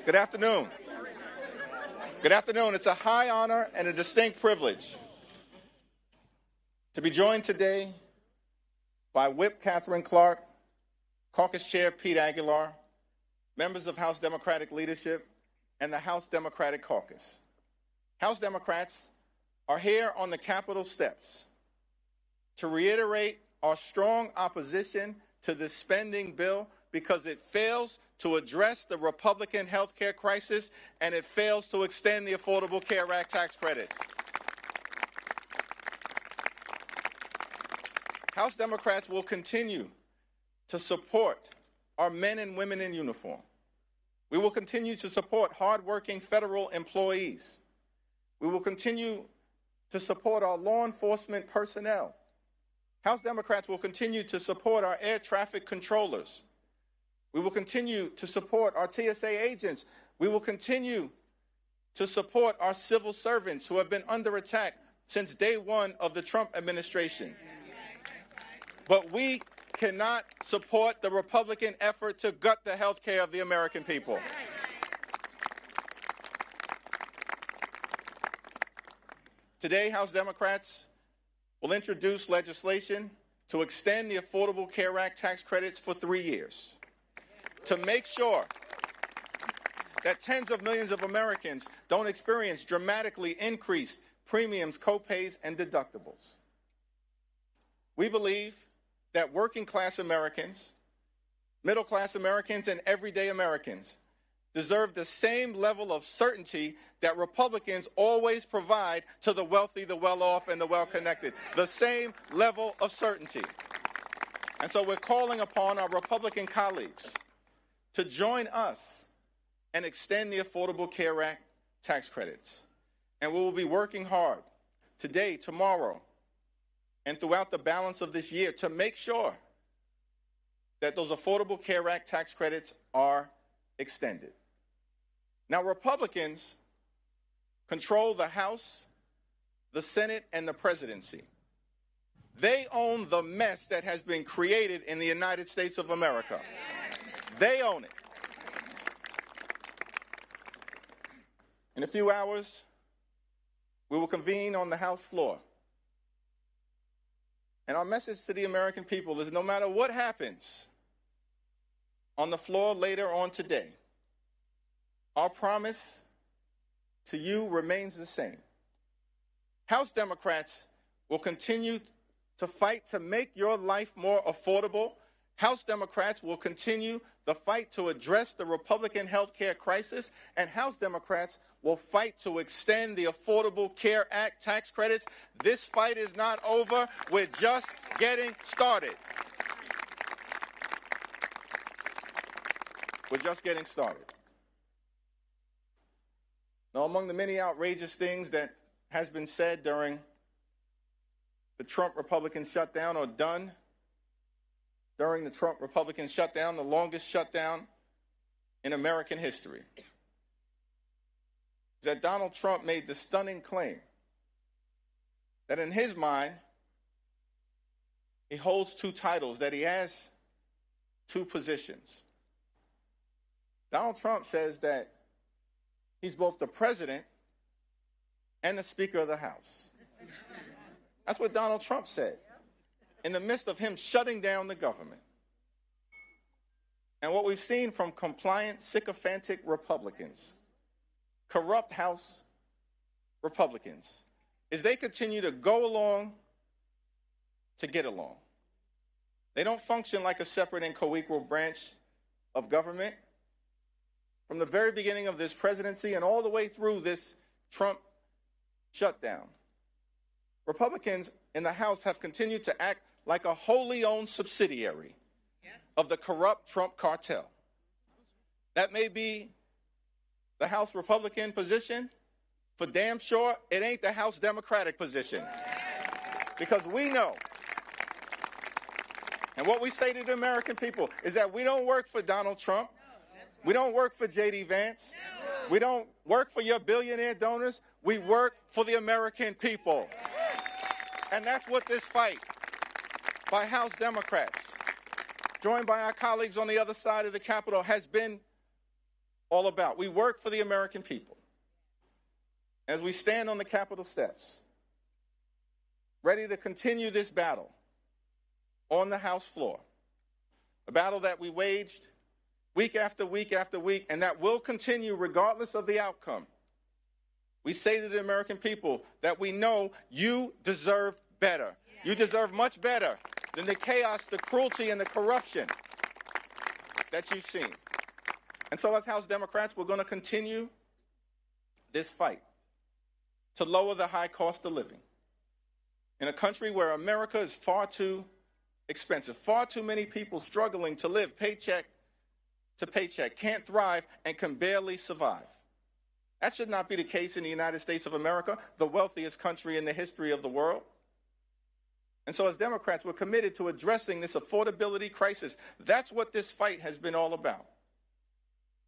Good afternoon. Good afternoon. It's a high honor and a distinct privilege to be joined today by Whip Catherine Clark, Caucus Chair Pete Aguilar, members of House Democratic leadership, and the House Democratic Caucus. House Democrats are here on the Capitol steps to reiterate our strong opposition to this spending bill because it fails to address the Republican health care crisis and it fails to extend the Affordable Care Act tax credits. House Democrats will continue to support our men and women in uniform. We will continue to support hardworking federal employees. We will continue to support our law enforcement personnel. House Democrats will continue to support our air traffic controllers. We will continue to support our TSA agents. We will continue to support our civil servants who have been under attack since day one of the Trump administration. But we cannot support the Republican effort to gut the health care of the American people. Today, House Democrats will introduce legislation to extend the Affordable Care Act tax credits for 3 years to make sure that tens of millions of Americans don't experience dramatically increased premiums, copays, and deductibles. We believe that working-class Americans, middle-class Americans, and everyday Americans deserve the same level of certainty that Republicans always provide to the wealthy, the well-off, and the well-connected. The same level of certainty. And so we're calling upon our Republican colleagues to join us and extend the Affordable Care Act tax credits. And we will be working hard today, tomorrow, and throughout the balance of this year to make sure that those Affordable Care Act tax credits are extended. Now, Republicans control the House, the Senate, and the presidency. They own the mess that has been created in the United States of America. They own it. In a few hours, we will convene on the House floor. And our message to the American people is no matter what happens on the floor later on today, our promise to you remains the same. House Democrats will continue to fight to make your life more affordable. House Democrats will continue the fight to address the Republican health care crisis, and House Democrats will fight to extend the Affordable Care Act tax credits. This fight is not over. We're just getting started. We're just getting started. Now, among the many outrageous things that has been said during the Trump Republican shutdown or done during the Trump Republican shutdown, the longest shutdown in American history, is that Donald Trump made the stunning claim that in his mind, he holds two titles, that he has two positions. Donald Trump says that he's both the president and the Speaker of the House. That's what Donald Trump said in the midst of him shutting down the government. And what we've seen from compliant, sycophantic Republicans, corrupt House Republicans, is they continue to go along to get along. They don't function like a separate and co-equal branch of government. From the very beginning of this presidency and all the way through this Trump shutdown, Republicans in the House have continued to act like a wholly owned subsidiary of the corrupt Trump cartel. That may be the House Republican position. For damn sure, it ain't the House Democratic position. Because we know, and what we say to the American people is that we don't work for Donald Trump. We don't work for J.D. Vance. We don't work for your billionaire donors. We work for the American people. And that's what this fight by House Democrats, joined by our colleagues on the other side of the Capitol, has been all about. We work for the American people. As we stand on the Capitol steps, ready to continue this battle on the House floor, a battle that we waged week after week after week, and that will continue regardless of the outcome. We say to the American people that we know you deserve better. You deserve much better than the chaos, the cruelty, and the corruption that you've seen. And so as House Democrats, we're going to continue this fight to lower the high cost of living in a country where America is far too expensive, far too many people struggling to live paycheck to paycheck, can't thrive, and can barely survive. That should not be the case in the United States of America, the wealthiest country in the history of the world. And so as Democrats, we're committed to addressing this affordability crisis. That's what this fight has been all about.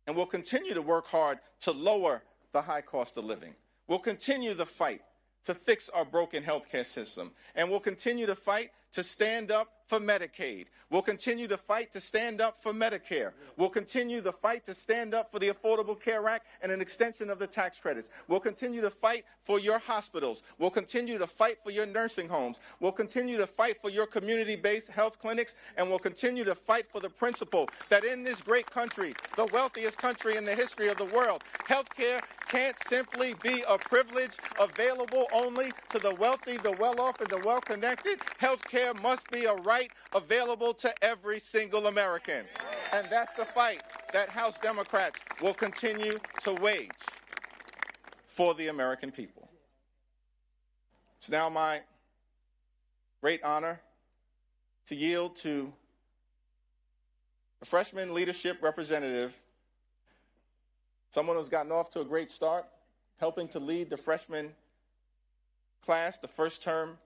And we'll continue to work hard to lower the high cost of living. We'll continue the fight to fix our broken healthcare system. And we'll continue to fight to stand up for Medicaid. We'll continue to fight to stand up for Medicare. We'll continue the fight to stand up for the Affordable Care Act and an extension of the tax credits. We'll continue to fight for your hospitals. We'll continue to fight for your nursing homes. We'll continue to fight for your community-based health clinics. And we'll continue to fight for the principle that in this great country, the wealthiest country in the history of the world, healthcare can't simply be a privilege available only to the wealthy, the well-off, and the well-connected. Healthcare must be a right available to every single American. And that's the fight that House Democrats will continue to wage for the American people. It's now my great honor to yield to a freshman leadership representative, someone who's gotten off to a great start, helping to lead the freshman class, the first term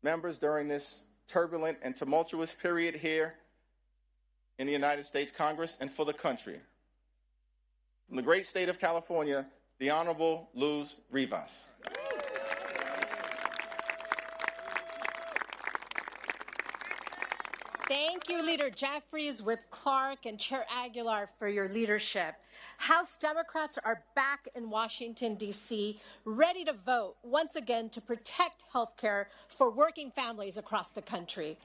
members during this turbulent and tumultuous period here in the United States Congress and for the country. From the great state of California, the Honorable Luz Rivas. Thank you, Leader Jeffries, Whip Clark, and Chair Aguilar for your leadership. House Democrats are back in Washington, D.C., ready to vote once again to protect health care for working families across the country.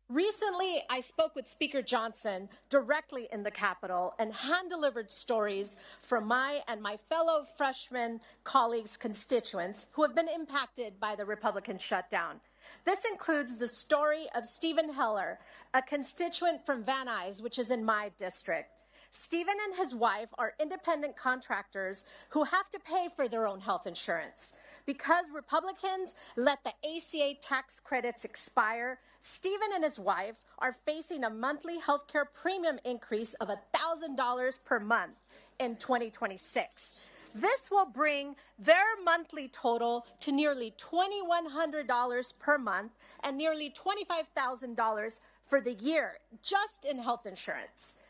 Recently, I spoke with Speaker Johnson directly in the Capitol and hand-delivered stories from my and my fellow freshman colleagues' constituents who have been impacted by the Republican shutdown. This includes the story of Stephen Heller, a constituent from Van Nuys, which is in my district. Stephen and his wife are independent contractors who have to pay for their own health insurance. Because Republicans let the ACA tax credits expire, Stephen and his wife are facing a monthly health care premium increase of $1,000 per month in 2026. This will bring their monthly total to nearly $2,100 per month and nearly $25,000 for the year, just in health insurance.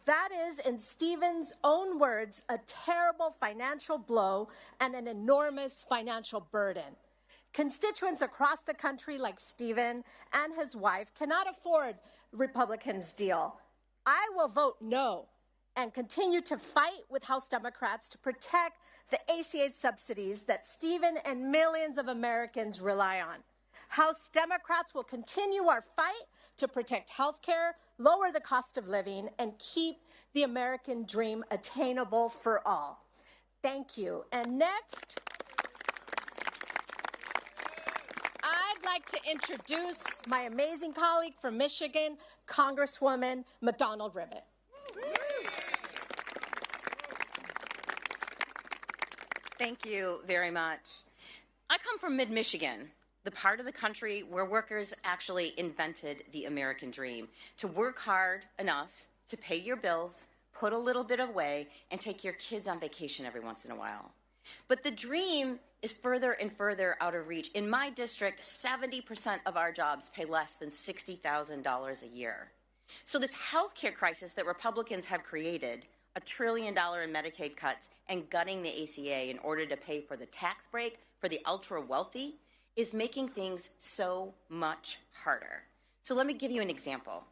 That is, in Stephen's own words, a terrible financial blow and an enormous financial burden. Constituents across the country like Stephen and his wife cannot afford Republicans' deal. I will vote no and continue to fight with House Democrats to protect the ACA subsidies that Stephen and millions of Americans rely on. House Democrats will continue our fight to protect health care, lower the cost of living, and keep the American dream attainable for all. Thank you. And next, I'd like to introduce my amazing colleague from Michigan, Congresswoman McDonald Rivet. Thank you very much. I come from mid-Michigan, the part of the country where workers actually invented the American dream, to work hard enough to pay your bills, put a little bit away, and take your kids on vacation every once in a while. But the dream is further and further out of reach. In my district, 70% of our jobs pay less than $60,000 a year. So this health care crisis that Republicans have created, $1 trillion in Medicaid cuts, and gutting the ACA in order to pay for the tax break for the ultra-wealthy, is making things so much harder. So let me give you an example.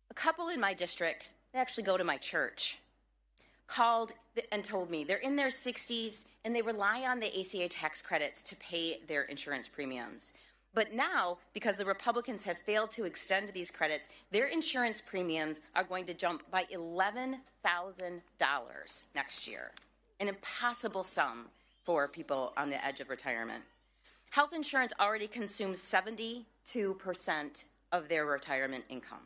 A couple in my district, they actually go to my church. called and told me they're in their 60s and they rely on the ACA tax credits to pay their insurance premiums. But now, because the Republicans have failed to extend these credits, their insurance premiums are going to jump by $11,000 next year, an impossible sum for people on the edge of retirement. Health insurance already consumes 72% of their retirement income.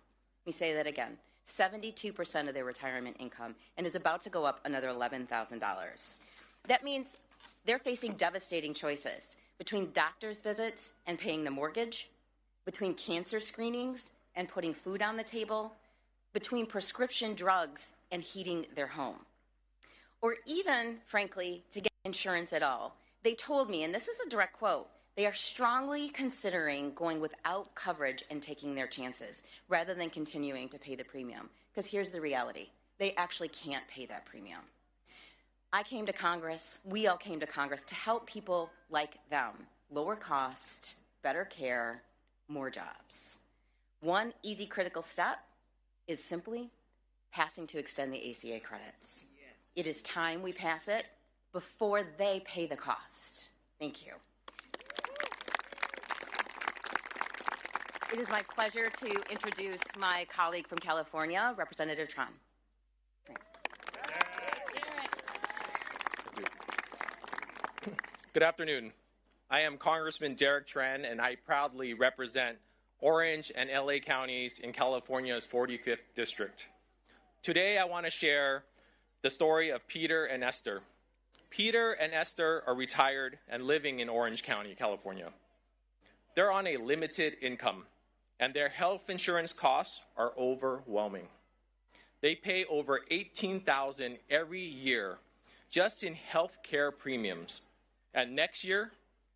Let me say that again. 72% of their retirement income, and is about to go up another $11,000. That means they're facing devastating choices between doctor's visits and paying the mortgage, between cancer screenings and putting food on the table, between prescription drugs and heating their home, or even, frankly, to get insurance at all. They told me, and this is a direct quote, they are strongly considering going without coverage and taking their chances rather than continuing to pay the premium. Because here's the reality. They actually can't pay that premium. I came to Congress, we all came to Congress to help people like them. Lower cost, better care, more jobs. One easy critical step is simply passing to extend the ACA credits. Yes. It is time we pass it before they pay the cost. Thank you. It is my pleasure to introduce my colleague from California, Representative Tran. Good afternoon. I am Congressman Derek Tran, and I proudly represent Orange and LA counties in California's 45th district. Today, I want to share the story of Peter and Esther. Peter and Esther are retired and living in Orange County, California. They're on a limited income, and their health insurance costs are overwhelming. They pay over $18,000 every year just in health care premiums. And next year,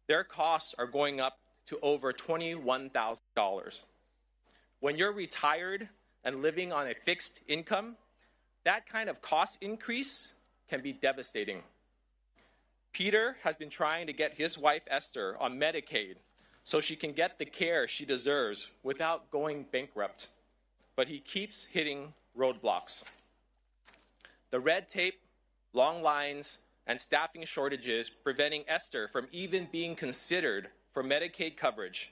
their costs are going up to over $21,000. When you're retired and living on a fixed income, that kind of cost increase can be devastating. Peter has been trying to get his wife, Esther, on Medicaid so she can get the care she deserves without going bankrupt. But he keeps hitting roadblocks. The red tape, long lines, and staffing shortages preventing Esther from even being considered for Medicaid coverage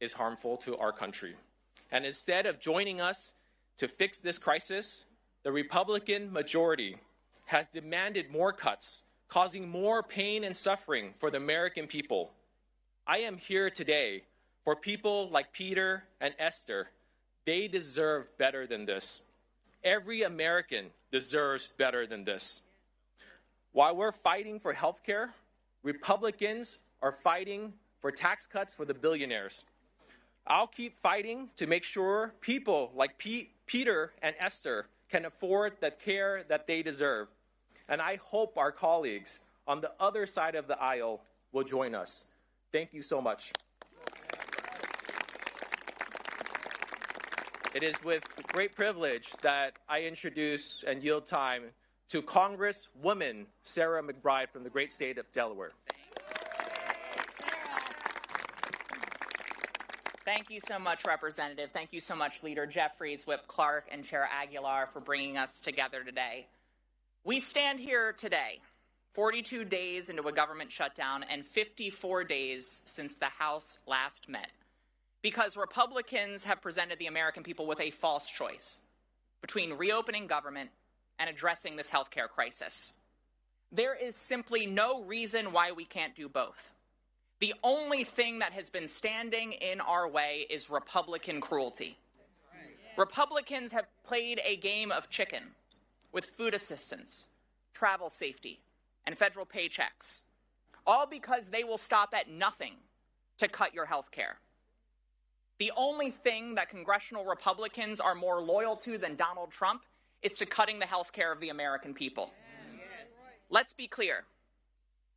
is harmful to our country. And instead of joining us to fix this crisis, the Republican majority has demanded more cuts, causing more pain and suffering for the American people. I am here today for people like Peter and Esther. They deserve better than this. Every American deserves better than this. While we're fighting for health care, Republicans are fighting for tax cuts for the billionaires. I'll keep fighting to make sure people like Peter and Esther can afford the care that they deserve. And I hope our colleagues on the other side of the aisle will join us. Thank you so much. It is with great privilege that I introduce and yield time to Congresswoman Sarah McBride from the great state of Delaware. Thank you so much, Representative. Thank you so much, Leader Jeffries, Whip Clark, and Chair Aguilar for bringing us together today. We stand here today, 42 days into a government shutdown and 54 days since the House last met, because Republicans have presented the American people with a false choice between reopening government and addressing this healthcare crisis. There is simply no reason why we can't do both. The only thing that has been standing in our way is Republican cruelty. Republicans have played a game of chicken with food assistance, travel safety, and federal paychecks, all because they will stop at nothing to cut your health care. The only thing that congressional Republicans are more loyal to than Donald Trump is to cutting the health care of the American people. Let's be clear.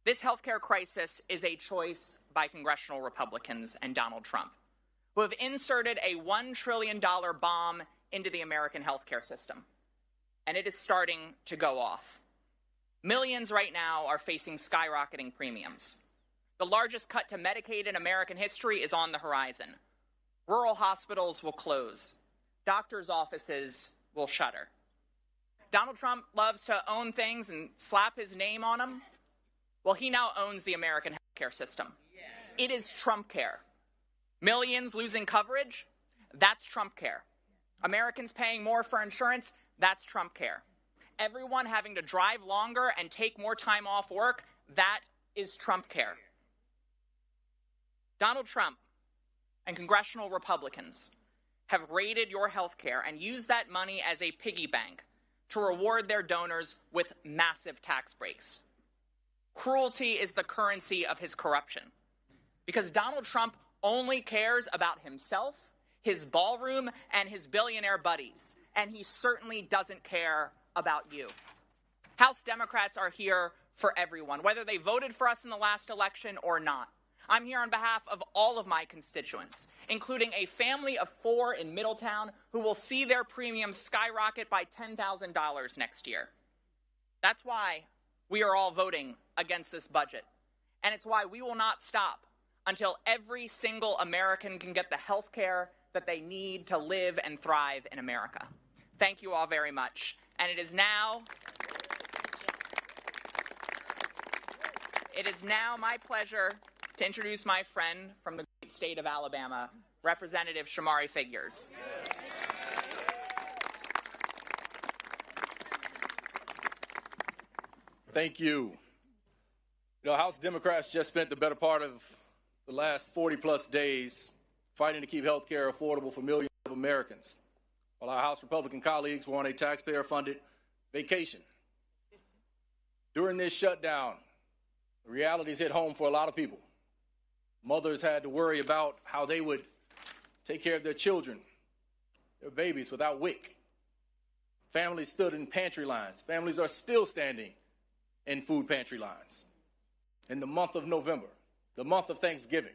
This health care crisis is a choice by congressional Republicans and Donald Trump, who have inserted a $1 trillion bomb into the American health care system. And it is starting to go off. Millions right now are facing skyrocketing premiums. The largest cut to Medicaid in American history is on the horizon. Rural hospitals will close. Doctors' offices will shutter. Donald Trump loves to own things and slap his name on them. Well, he now owns the American healthcare system. It is Trump care. Millions losing coverage, that's Trump care. Americans paying more for insurance, that's Trump care. Everyone having to drive longer and take more time off work, that is Trump care. Donald Trump and congressional Republicans have raided your health care and used that money as a piggy bank to reward their donors with massive tax breaks. Cruelty is the currency of his corruption, because Donald Trump only cares about himself, his ballroom, and his billionaire buddies, and he certainly doesn't care about you. House Democrats are here for everyone, whether they voted for us in the last election or not. I'm here on behalf of all of my constituents, including a family of 4 in Middletown who will see their premiums skyrocket by $10,000 next year. That's why we are all voting against this budget, and it's why we will not stop until every single American can get the health care that they need to live and thrive in America. Thank you all very much. And it is now my pleasure to introduce my friend from the great state of Alabama, Representative Shomari Figures. Thank you. House Democrats just spent the better part of the last 40-plus days fighting to keep health care affordable for millions of Americans, while our House Republican colleagues were on a taxpayer-funded vacation. During this shutdown, the realities hit home for a lot of people. Mothers had to worry about how they would take care of their children, their babies, without WIC. Families stood in pantry lines. Families are still standing in food pantry lines. In the month of November, the month of Thanksgiving,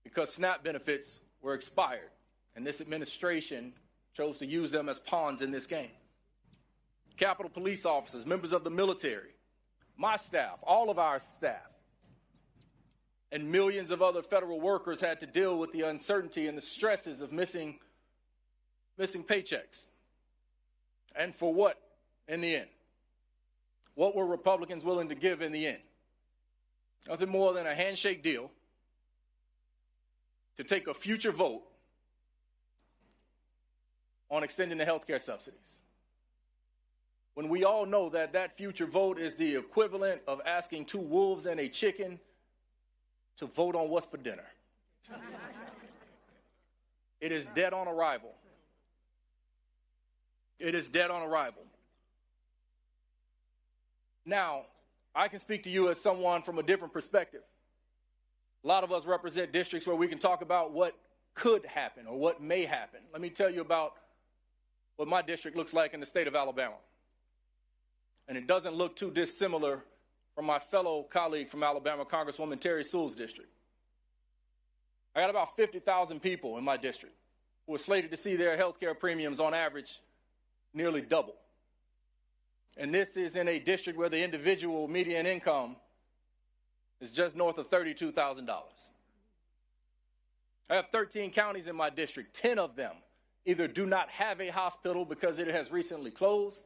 because SNAP benefits were expired, and this administration chose to use them as pawns in this game. Capitol Police officers, members of the military, my staff, all of our staff, and millions of other federal workers had to deal with the uncertainty and the stresses of missing paychecks. And for what in the end? What were Republicans willing to give in the end? Nothing more than a handshake deal to take a future vote on extending the health care subsidies, when we all know that that future vote is the equivalent of asking 2 wolves and a chicken to vote on what's for dinner. It is dead on arrival. It is dead on arrival. Now, I can speak to you as someone from a different perspective. A lot of us represent districts where we can talk about what could happen or what may happen. Let me tell you about what my district looks like in the state of Alabama. And it doesn't look too dissimilar from my fellow colleague from Alabama, Congresswoman Terry Sewell's district. I got about 50,000 people in my district who are slated to see their health care premiums on average nearly double. And this is in a district where the individual median income is just north of $32,000. I have 13 counties in my district. 10 of them either do not have a hospital because it has recently closed,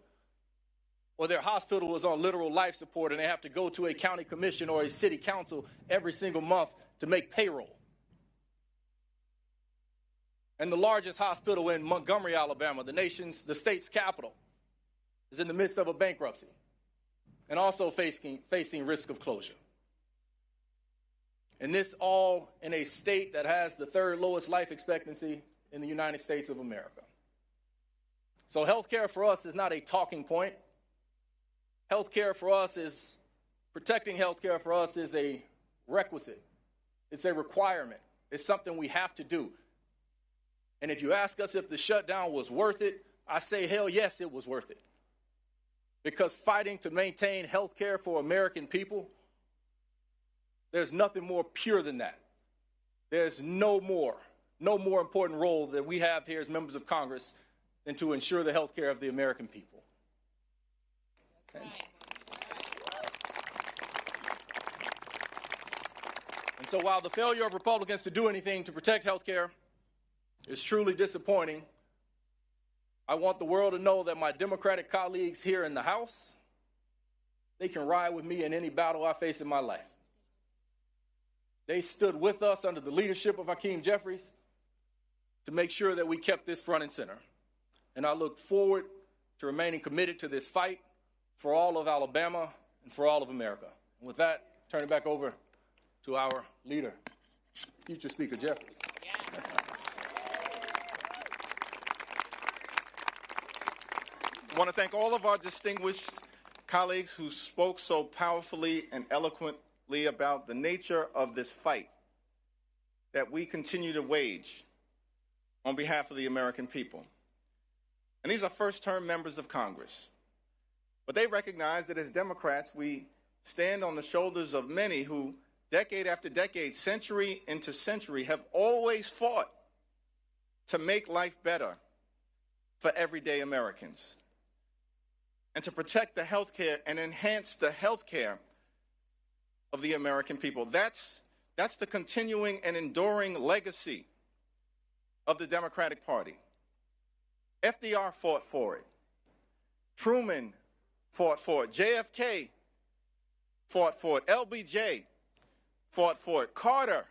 or their hospital is on literal life support and they have to go to a county commission or a city council every single month to make payroll. And the largest hospital in Montgomery, Alabama, the state's capital, is in the midst of a bankruptcy and also facing risk of closure. And this all in a state that has the 3rd lowest life expectancy in the United States of America. So health care for us is not a talking point. Health care for us is, protecting health care for us is a requisite. It's a requirement. It's something we have to do. And if you ask us if the shutdown was worth it, I say, hell yes, it was worth it. Because fighting to maintain health care for American people, there's nothing more pure than that. There's no more important role that we have here as members of Congress than to ensure the health care of the American people. Okay. And so while the failure of Republicans to do anything to protect health care is truly disappointing, I want the world to know that my Democratic colleagues here in the House, they can ride with me in any battle I face in my life. They stood with us under the leadership of Hakeem Jeffries to make sure that we kept this front and center. And I look forward to remaining committed to this fight for all of Alabama and for all of America. And with that, turn it back over to our leader, future Speaker Jeffries. I want to thank all of our distinguished colleagues who spoke so powerfully and eloquently about the nature of this fight that we continue to wage on behalf of the American people. And these are first-term members of Congress. But they recognize that as Democrats, we stand on the shoulders of many who, decade after decade, century into century, have always fought to make life better for everyday Americans and to protect the health care and enhance the health care of the American people. That's the continuing and enduring legacy of the Democratic Party. FDR fought for it. Truman fought for it. JFK fought for it. LBJ fought for it. Carter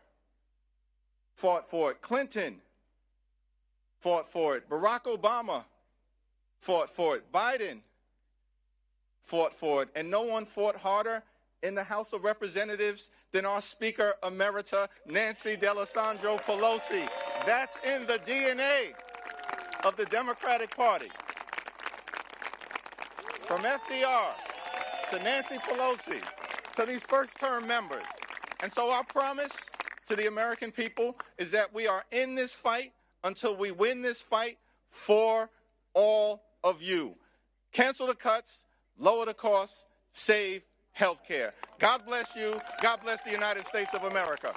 fought for it. Clinton fought for it. Barack Obama fought for it. Biden fought for it. And no one fought harder in the House of Representatives than our Speaker Emerita, Nancy D'Alessandro Pelosi. That's in the DNA of the Democratic Party. From FDR to Nancy Pelosi to these first-term members. And so our promise to the American people is that we are in this fight until we win this fight for all of you. Cancel the cuts, lower the costs, save health care. God bless you. God bless the United States of America.